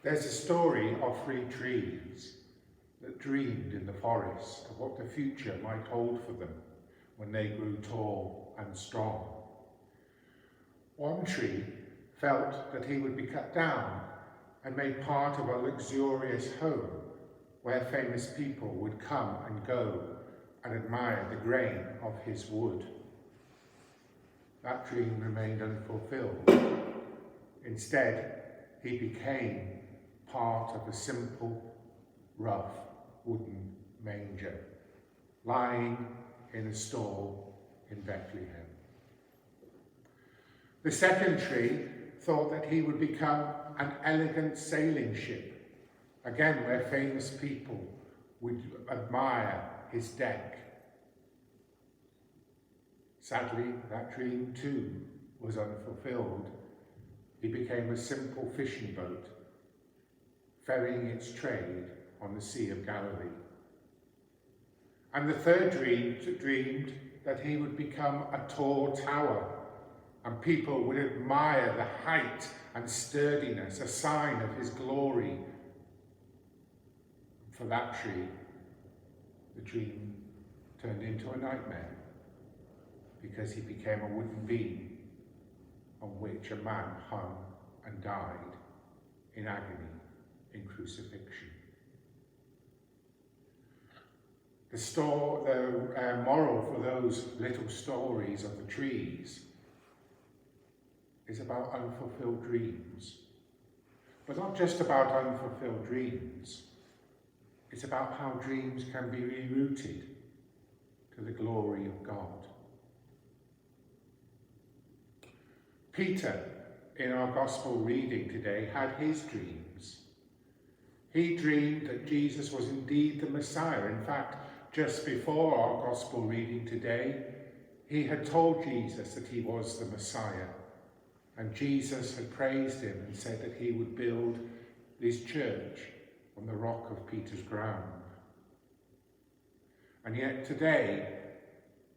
There's a story of 3 trees that dreamed in the forest of what the future might hold for them when they grew tall and strong. One tree felt that he would be cut down and made part of a luxurious home where famous people would come and go and admire the grain of his wood. That dream remained unfulfilled. Instead, he became part of a simple, rough wooden manger, lying in a stall in Bethlehem. The second tree thought that he would become an elegant sailing ship, again where famous people would admire his deck. Sadly, that dream too was unfulfilled. He became a simple fishing boat, ferrying its trade on the Sea of Galilee. And the third dreamed that he would become a tall tower, and people would admire the height and sturdiness, a sign of his glory. For that tree, the dream turned into a nightmare, because he became a wooden beam on which a man hung and died in agony in crucifixion. The moral for those little stories of the trees is about unfulfilled dreams. But not just about unfulfilled dreams, it's about how dreams can be rerouted to the glory of God. Peter, in our gospel reading today, had his dreams. He dreamed that Jesus was indeed the Messiah. In fact, just before our gospel reading today, he had told Jesus that he was the Messiah. And Jesus had praised him and said that he would build his church on the rock of Peter's ground. And yet today,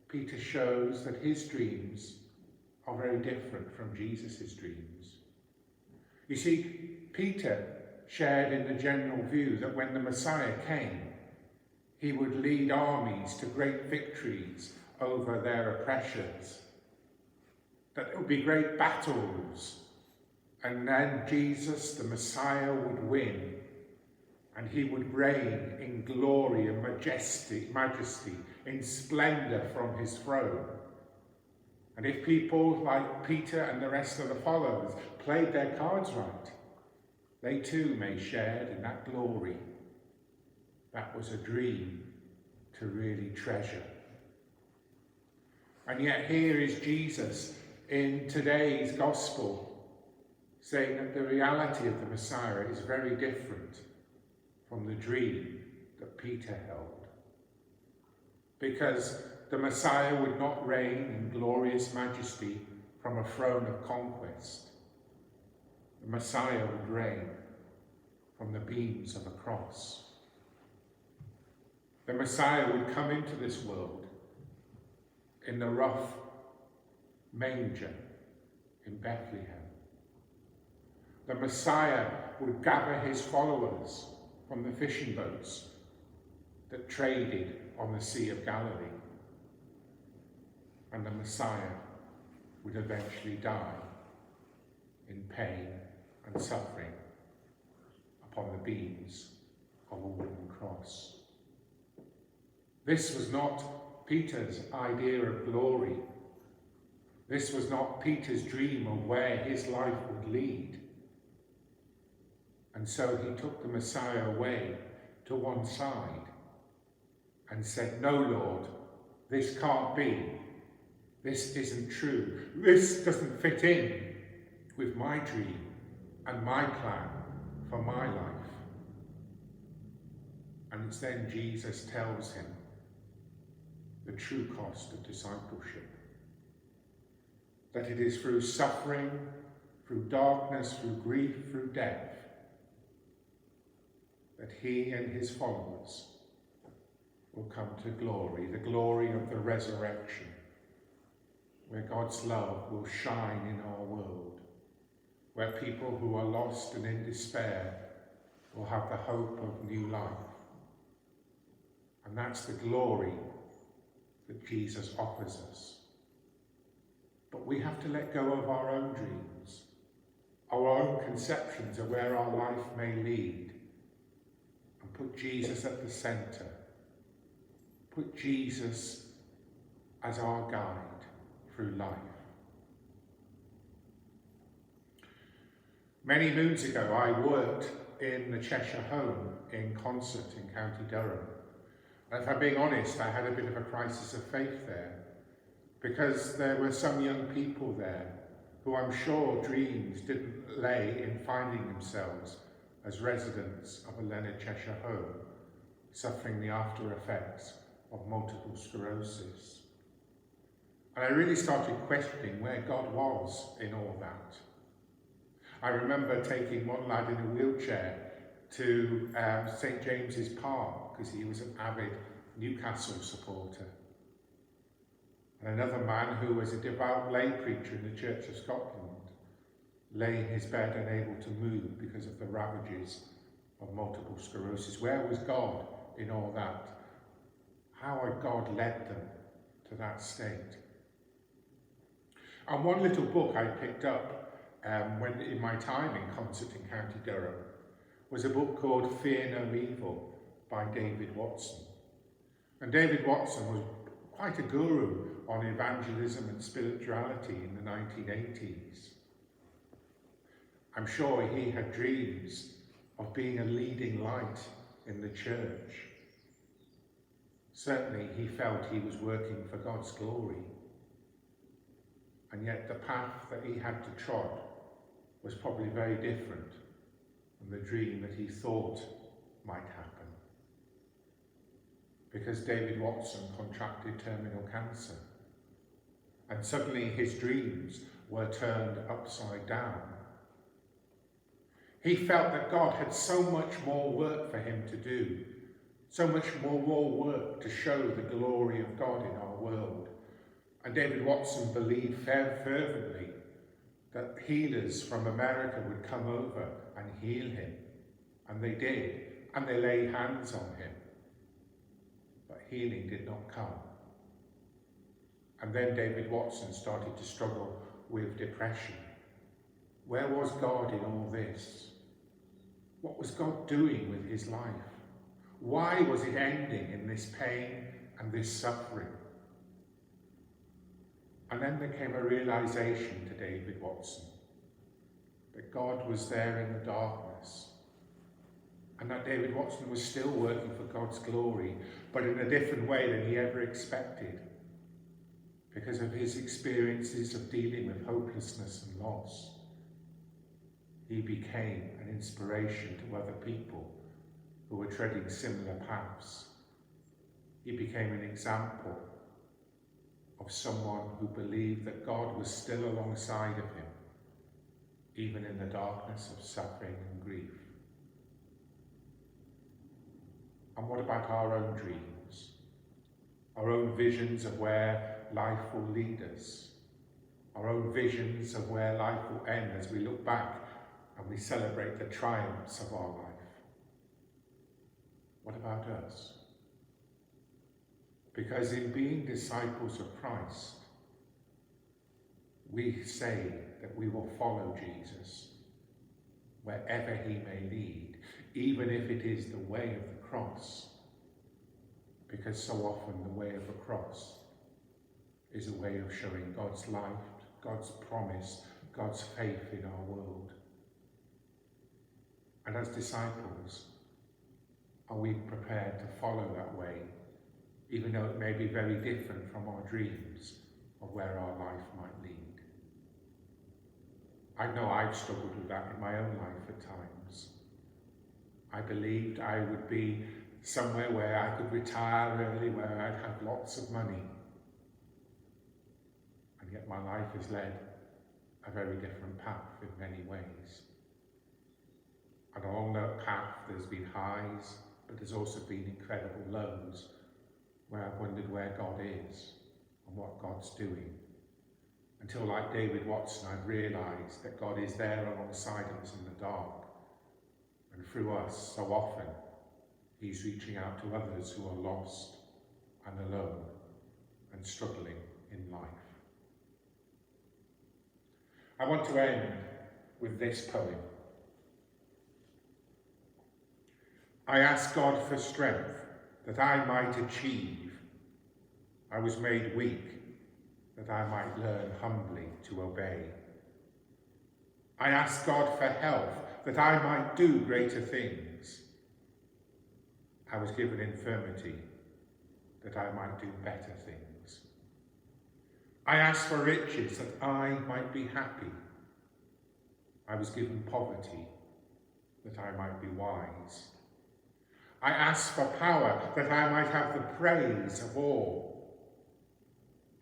Peter shows that his dreams are very different from Jesus' dreams. You see, Peter shared in the general view that when the Messiah came, he would lead armies to great victories over their oppressors, that there would be great battles, and then Jesus, the Messiah, would win, and he would reign in glory and majesty, in splendor from his throne. And if people like Peter and the rest of the followers played their cards right, they too may share in that glory. That was a dream to really treasure. And yet here is Jesus in today's gospel saying that the reality of the Messiah is very different from the dream that Peter held. Because the Messiah would not reign in glorious majesty from a throne of conquest. The Messiah would reign from the beams of a cross. The Messiah would come into this world in the rough manger in Bethlehem. The Messiah would gather his followers from the fishing boats that traded on the Sea of Galilee. And the Messiah would eventually die in pain and suffering upon the beams of a wooden cross. This was not Peter's idea of glory. This was not Peter's dream of where his life would lead. And so he took the Messiah away to one side and said, "No, Lord, this can't be. This isn't true. This doesn't fit in with my dream and my plan for my life." And it's then Jesus tells him the true cost of discipleship. That it is through suffering, through darkness, through grief, through death, that he and his followers will come to glory, the glory of the resurrection, where God's love will shine in our world, where people who are lost and in despair will have the hope of new life. And that's the glory that Jesus offers us. But we have to let go of our own dreams, our own conceptions of where our life may lead, and put Jesus at the centre. Put Jesus as our guide through life. Many moons ago, I worked in the Cheshire Home in Concert in County Durham. And if I'm being honest, I had a bit of a crisis of faith there, because there were some young people there who I'm sure dreams didn't lay in finding themselves as residents of a Leonard Cheshire Home, suffering the after effects of multiple sclerosis. And I really started questioning where God was in all that. I remember taking one lad in a wheelchair to St James's Park because he was an avid Newcastle supporter. And another man who was a devout lay preacher in the Church of Scotland lay in his bed unable to move because of the ravages of multiple sclerosis. Where was God in all that? How had God led them to that state? And one little book I picked up when in my time in Concert in County Durham was a book called Ffynnongroyw by David Watson. And David Watson was quite a guru on evangelism and spirituality in the 1980s. I'm sure he had dreams of being a leading light in the church. Certainly he felt he was working for God's glory. And yet the path that he had to trod was probably very different from the dream that he thought might happen. Because David Watson contracted terminal cancer, and suddenly his dreams were turned upside down. He felt that God had so much more work for him to do, so much more work to show the glory of God in our world. And David Watson believed fervently that healers from America would come over and heal him. And they did, and they laid hands on him. But healing did not come. And then David Watson started to struggle with depression. Where was God in all this? What was God doing with his life? Why was it ending in this pain and this suffering? And then there came a realization to David Watson that God was there in the darkness, and that David Watson was still working for God's glory, but in a different way than he ever expected, because of his experiences of dealing with hopelessness and loss. He became an inspiration to other people who were treading similar paths. He became an example of someone who believed that God was still alongside of him, even in the darkness of suffering and grief. And what about our own dreams? Our own visions of where life will lead us? Our own visions of where life will end as we look back and we celebrate the triumphs of our life? What about us? Because in being disciples of Christ, we say that we will follow Jesus wherever he may lead, even if it is the way of the cross. Because so often the way of the cross is a way of showing God's life, God's promise, God's faith in our world. And as disciples, are we prepared to follow that way, even though it may be very different from our dreams of where our life might lead? I know I've struggled with that in my own life at times. I believed I would be somewhere where I could retire early, where I'd have lots of money. And yet my life has led a very different path in many ways. And along that path there's been highs, but there's also been incredible lows, where I've wondered where God is and what God's doing. Until, like David Watson, I've realised that God is there alongside of us in the dark, And through us, so often, he's reaching out to others who are lost and alone and struggling in life. I want to end with this poem. I ask God for strength that I might achieve. I was made weak that I might learn humbly to obey. I ask God for health that I might do greater things. I was given infirmity that I might do better things. I ask for riches that I might be happy. I was given poverty that I might be wise. I ask for power that I might have the praise of all.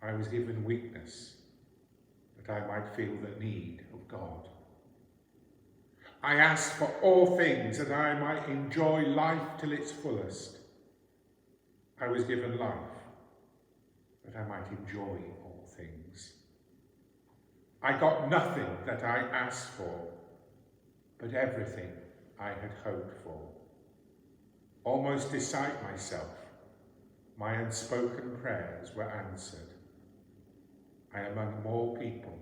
I was given weakness that I might feel the need of God. I ask for all things that I might enjoy life till its fullest. I was given life that I might enjoy all things. I got nothing that I asked for, but everything I had hoped for. Almost beside myself, my unspoken prayers were answered. I am among more people,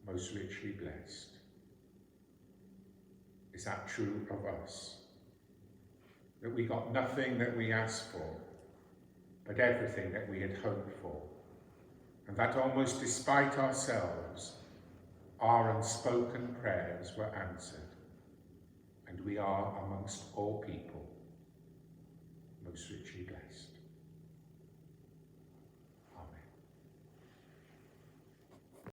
most richly blessed. Is that true of us? That we got nothing that we asked for, but everything that we had hoped for. And that almost despite ourselves, our unspoken prayers were answered. And we are amongst all people, most richly blessed.